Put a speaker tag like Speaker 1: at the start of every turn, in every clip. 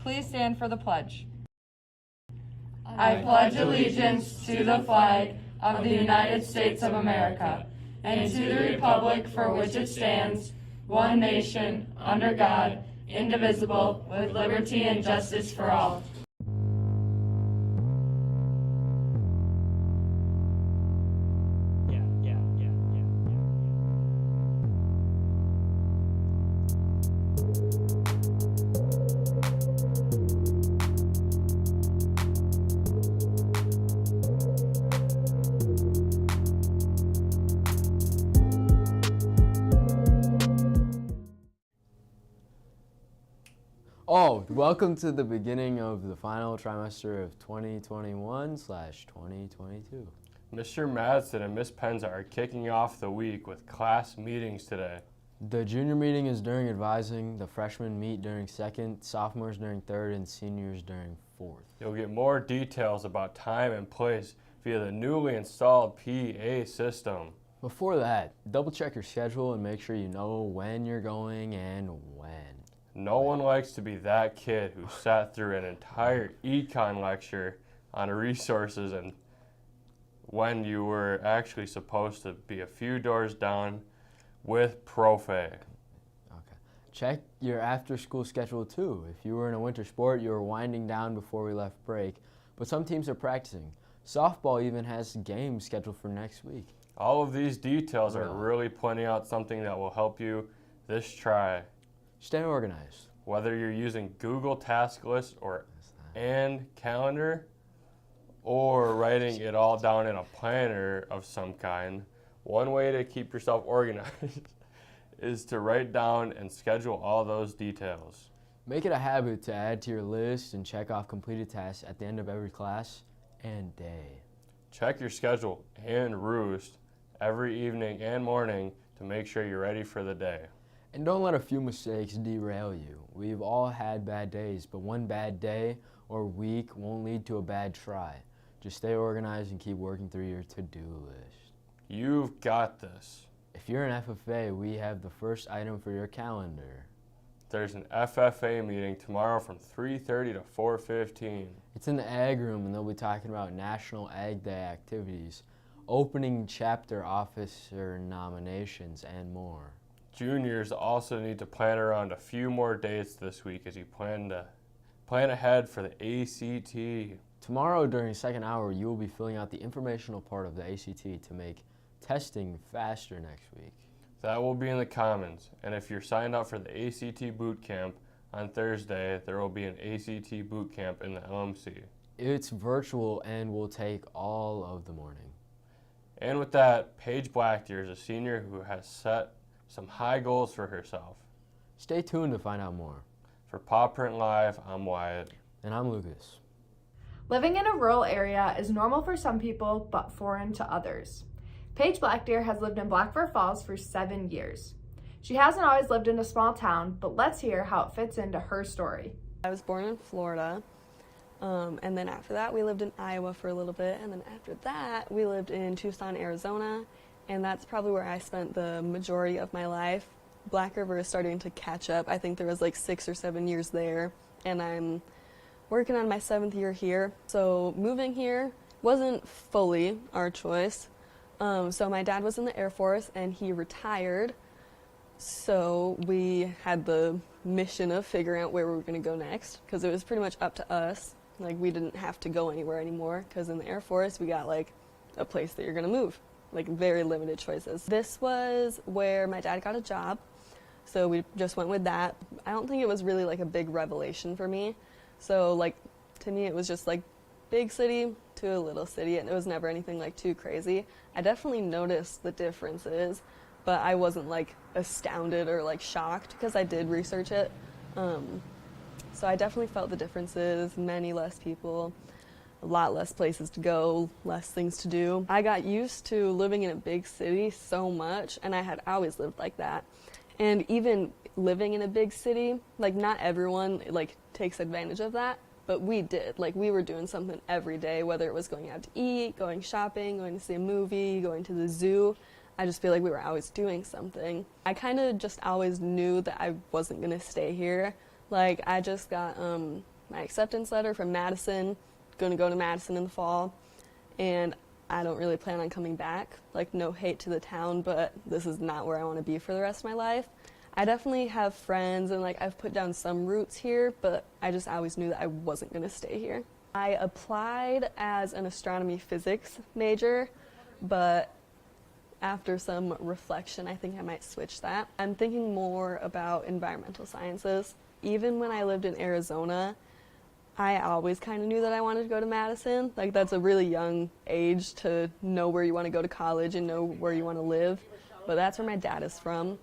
Speaker 1: Please stand for the pledge.
Speaker 2: I pledge allegiance to the flag of the United States of America and to the republic for which it stands, one nation, under God, indivisible, with liberty and justice for all.
Speaker 3: Welcome to the beginning of the final trimester of 2021/2022.
Speaker 4: Mr. Madsen and Miss Penza are kicking off the week with class meetings today.
Speaker 3: The junior meeting is during advising, the freshmen meet during second, sophomores during third, and seniors during fourth.
Speaker 4: You'll get more details about time and place via the newly installed PA system.
Speaker 3: Before that, double check your schedule and make sure you know when you're going and when.
Speaker 4: No one likes to be that kid who sat through an entire econ lecture on resources and when you were actually supposed to be a few doors down with Profe.
Speaker 3: Okay. Check your after-school schedule too. If you were in a winter sport, you were winding down before we left break, but some teams are practicing. Softball even has games scheduled for next week.
Speaker 4: All of these details are really pointing out something that will help you this try.
Speaker 3: Stay organized.
Speaker 4: Whether you're using Google Task List and Calendar or writing it all down in a planner of some kind, one way to keep yourself organized is to write down and schedule all those details.
Speaker 3: Make it a habit to add to your list and check off completed tasks at the end of every class and day.
Speaker 4: Check your schedule and roost every evening and morning to make sure you're ready for the day.
Speaker 3: And don't let a few mistakes derail you. We've all had bad days, but one bad day or week won't lead to a bad try. Just stay organized and keep working through your to-do list.
Speaker 4: You've got this.
Speaker 3: If you're an FFA, we have the first item for your calendar.
Speaker 4: There's an FFA meeting tomorrow from 3:30 to 4:15.
Speaker 3: It's in the Ag Room, and they'll be talking about National Ag Day activities, opening chapter officer nominations, and more.
Speaker 4: Juniors also need to plan around a few more dates this week as you plan ahead for the ACT.
Speaker 3: Tomorrow during second hour, you will be filling out the informational part of the ACT to make testing faster next week.
Speaker 4: That will be in the Commons, and if you're signed up for the ACT boot camp on Thursday, there will be an ACT boot camp in the LMC.
Speaker 3: It's virtual and will take all of the morning.
Speaker 4: And with that, Paige Blackdeer is a senior who has set some high goals for herself.
Speaker 3: Stay tuned to find out more.
Speaker 4: For Paw Print Live, I'm Wyatt.
Speaker 3: And I'm Lucas.
Speaker 5: Living in a rural area is normal for some people, but foreign to others. Paige Blackdeer has lived in Blackford Falls for 7 years. She hasn't always lived in a small town, but let's hear how it fits into her story.
Speaker 6: I was born in Florida, and then after that we lived in Iowa for a little bit, and then after that we lived in Tucson, Arizona, and that's probably where I spent the majority of my life. Black River is starting to catch up. I think there was like 6 or 7 years there, and I'm working on my 7th year here. So moving here wasn't fully our choice. So my dad was in the Air Force and he retired. So we had the mission of figuring out where we were going to go next, because it was pretty much up to us. Like, we didn't have to go anywhere anymore, because in the Air Force we got like a place that you're going to move. Like, very limited choices. This was where my dad got a job, so we just went with that. I don't think it was really like a big revelation for me. So like, to me it was just like big city to a little city, and it was never anything like too crazy. I definitely noticed the differences, but I wasn't like astounded or like shocked, because I did research it. So I definitely felt the differences, many less people, a lot less places to go, less things to do. I got used to living in a big city so much, and I had always lived like that. And even living in a big city, like, not everyone like takes advantage of that, but we did. Like, we were doing something every day, whether it was going out to eat, going shopping, going to see a movie, going to the zoo. I just feel like we were always doing something. I kind of just always knew that I wasn't gonna stay here. Like, I just got my acceptance letter from Madison, going to go to Madison in the fall, and I don't really plan on coming back. Like, no hate to the town, but this is not where I want to be for the rest of my life. I definitely have friends, and like I've put down some roots here, but I always knew that I wasn't going to stay here. I applied as an astronomy physics major, but after some reflection, I think I might switch that. I'm thinking more about environmental sciences. Even when I lived in Arizona, I always kind of knew that I wanted to go to Madison. Like, that's a really young age to know where you want to go to college and know where you want to live. But that's where my dad is from.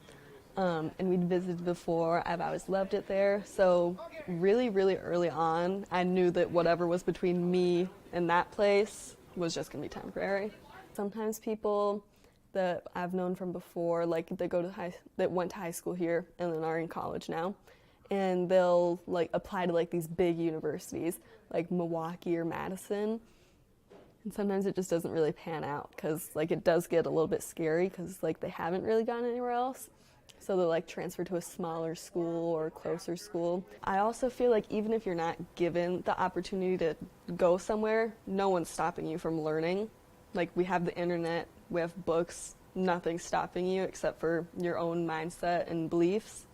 Speaker 6: And we'd visited before. I've always loved it there. So really, really early on, I knew that whatever was between me and that place was just going to be temporary. Sometimes people that I've known from before, like that went to high school here and then are in college now, and they'll like apply to like these big universities like Milwaukee or Madison. And sometimes it just doesn't really pan out because like it does get a little bit scary because like they haven't really gone anywhere else. So they'll like transfer to a smaller school or closer school. I also feel like even if you're not given the opportunity to go somewhere, no one's stopping you from learning. Like, we have the internet, we have books, nothing's stopping you except for your own mindset and beliefs.